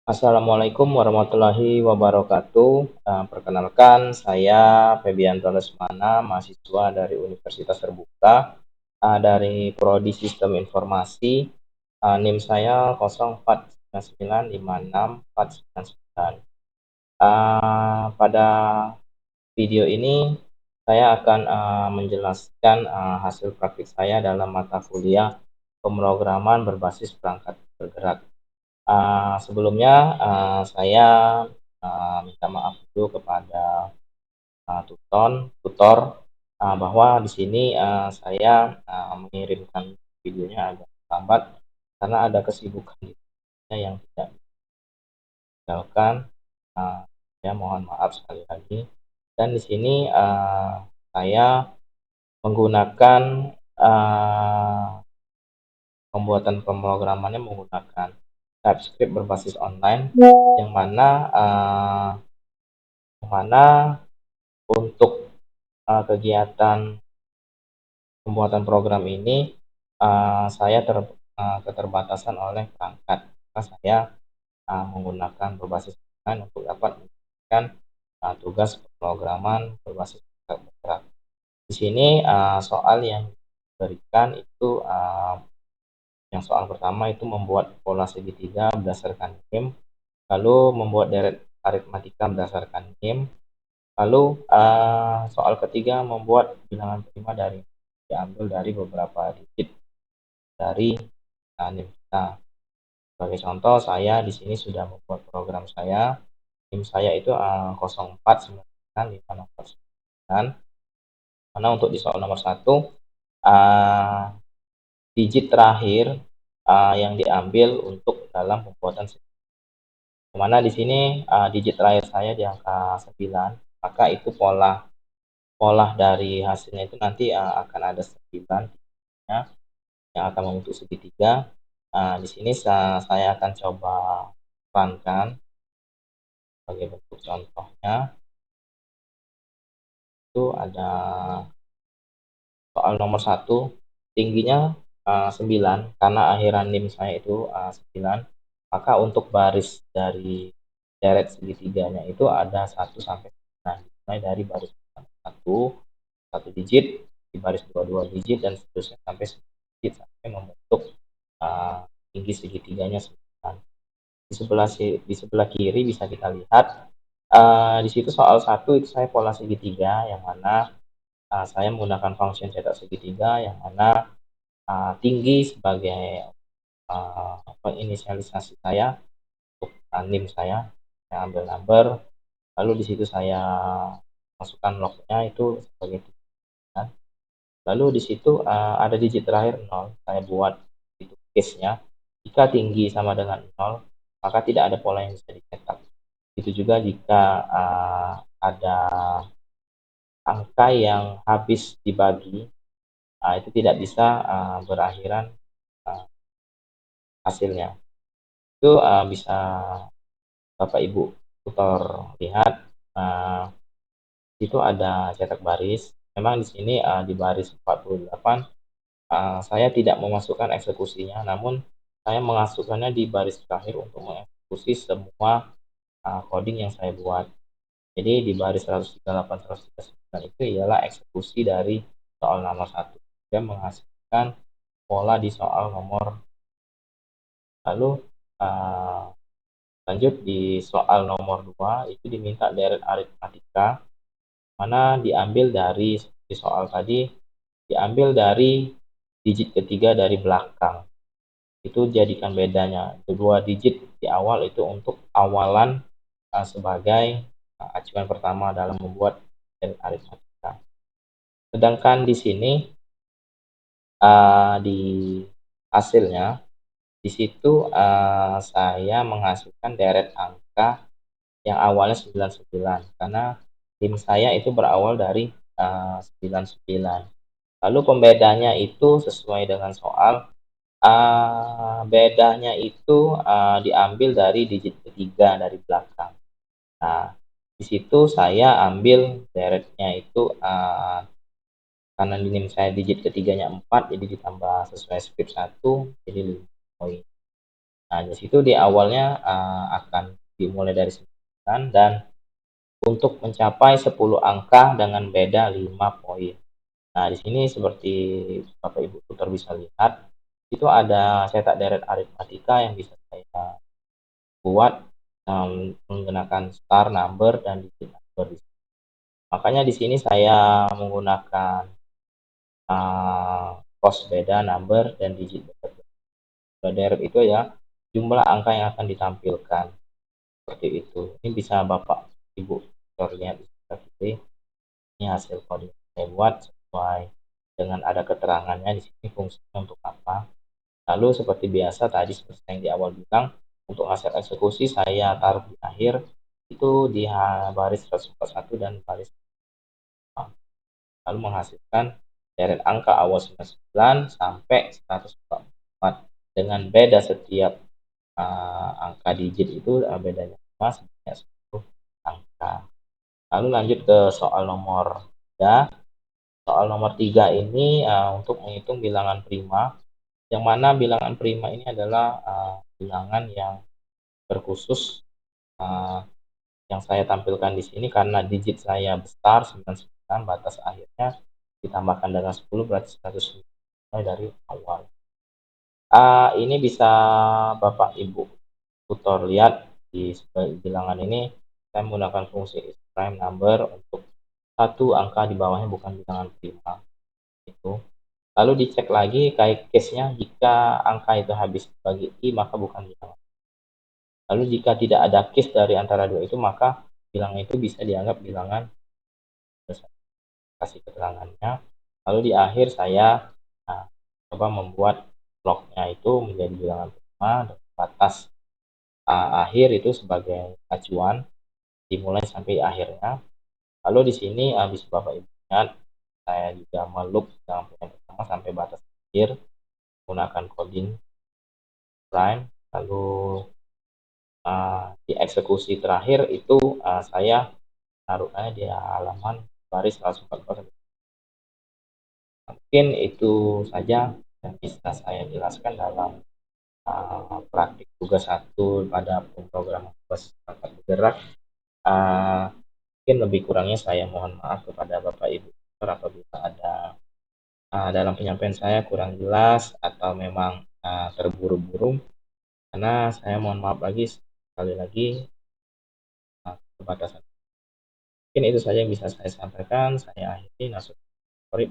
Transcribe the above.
Assalamualaikum warahmatullahi wabarakatuh. Perkenalkan, saya Febianto Lesmana, mahasiswa dari Universitas Terbuka, dari Prodi Sistem Informasi. NIM saya 0499564499. Pada video ini, saya akan menjelaskan hasil praktik saya dalam mata kuliah pemrograman berbasis perangkat bergerak. Sebelumnya saya minta maaf dulu kepada tutor bahwa di sini saya mengirimkan videonya agak lambat karena ada kesibukan yang tidak ditinggalkan. Saya mohon maaf sekali lagi. Dan di sini saya menggunakan pembuatan pemrogramannya menggunakan TypeScript berbasis online, yang mana untuk kegiatan pembuatan program ini saya keterbatasan oleh perangkat, maka saya menggunakan berbasis online untuk dapat mengerjakan tugas pemrograman berbasis perangkat bergerak. Di sini soal yang diberikan itu yang soal pertama itu membuat pola segitiga berdasarkan NIM, lalu membuat deret aritmatika berdasarkan NIM, lalu soal ketiga membuat bilangan prima diambil dari beberapa digit dari NIM kita. Sebagai contoh, saya di sini sudah membuat program saya. NIM saya itu 04995649. Mana untuk di soal nomor 1, digit terakhir yang diambil untuk dalam pembuatan, mana di sini digit terakhir saya di angka 9, maka itu pola dari hasilnya itu nanti akan ada 9 ya, yang akan membentuk segitiga. Di sini saya akan coba terangkan sebagai bentuk contohnya. Itu ada soal nomor 1, tingginya 9 karena akhiran NIM saya itu 9, maka untuk baris dari deret segitiganya itu ada 1 sampai 9, mulai dari baris 1 digit, di baris 2 digit, dan seterusnya sampai 9 digit sampai membentuk tinggi segitiganya 9. Di sebelah kiri bisa kita lihat di situ soal 1 itu saya pola segitiga, yang mana saya menggunakan function cetak segitiga, yang mana tinggi sebagai penginisialisasi saya untuk NIM saya ambil number, lalu di situ saya masukkan lognya itu sebagai tinggi. Lalu di situ ada digit terakhir 0, saya buat itu case-nya. Jika tinggi sama dengan 0, maka tidak ada pola yang bisa dicetak. Itu juga jika ada angka yang habis dibagi, itu tidak bisa berakhiran hasilnya. Itu bisa Bapak Ibu tutor lihat. Itu ada cetak baris. Memang di sini di baris 48 saya tidak memasukkan eksekusinya, namun saya memasukkannya di baris terakhir untuk mengeksekusi semua coding yang saya buat. Jadi di baris 138 139 itu ialah eksekusi dari soal nomor 1 dan menghasilkan pola di soal nomor. Lalu lanjut di soal nomor 2 itu diminta deret aritmatika, mana diambil dari di soal tadi, diambil dari digit ketiga dari belakang. Itu jadikan bedanya, kedua digit di awal itu untuk awalan sebagai acuan pertama dalam membuat aritmatika. Sedangkan di sini di hasilnya, di situ saya menghasilkan deret angka yang awalnya 99 karena tim saya itu berawal dari 99. Lalu pembedanya itu sesuai dengan soal, bedanya itu diambil dari digit ketiga dari belakang. Nah, di situ saya ambil deretnya itu karena NIM saya digit ketiganya 4, jadi ditambah sesuai script 1 jadi 5 poin. Nah, di situ di awalnya akan dimulai dari 9 dan untuk mencapai 10 angka dengan beda 5 poin. Nah, di sini seperti Bapak Ibu tutor bisa lihat, itu ada cetak deret aritmatika yang bisa saya buat menggunakan star number dan digit number. Makanya di sini saya menggunakan cost beda number dan digit deret itu ya jumlah angka yang akan ditampilkan seperti itu. Ini bisa Bapak Ibu lihat di sini. Ini hasil coding saya buat sesuai dengan ada keterangannya di sini fungsinya untuk apa. Lalu seperti biasa tadi seperti yang di awal bilang, untuk hasil eksekusi saya taruh di akhir itu di baris 141 dan baris 4. Lalu menghasilkan deret angka awal 99 sampai 144 dengan beda setiap angka digit itu bedanya 5 sebanyak 10 angka. Lalu lanjut ke soal nomor 3. Soal nomor 3 ini untuk menghitung bilangan prima, yang mana bilangan prima ini adalah bilangan yang terkhusus yang saya tampilkan di sini karena digit saya besar 99, batas akhirnya ditambahkan dengan 10 berarti 109 dari awal. Ini bisa Bapak Ibu tutor lihat di bilangan ini saya menggunakan fungsi is prime number untuk satu angka di bawahnya bukan bilangan prima itu. Lalu dicek lagi kayak case-nya jika angka itu habis bagi i maka bukan bilangan. Lalu jika tidak ada case dari antara dua itu maka bilangan itu bisa dianggap bilangan. Kasih keterangannya. Lalu di akhir saya coba membuat bloknya itu menjadi bilangan prima dan batas akhir itu sebagai acuan dimulai sampai akhirnya. Lalu di sini bisa Bapak Ibu lihat saya juga meloop bilangan prima pertama sampai batas akhir menggunakan coding prime. Lalu di eksekusi terakhir itu saya taruhnya di halaman baris 140. Mungkin itu saja yang bisa saya jelaskan dalam praktik tugas 1 pada pemrograman perangkat bergerak. Mungkin lebih kurangnya saya mohon maaf kepada Bapak Ibu apabila ada dalam penyampaian saya kurang jelas atau memang terburu-buru, karena saya mohon maaf lagi sekali lagi keterbatasan. Mungkin itu saja yang bisa saya sampaikan. Saya akhiri. Sorry,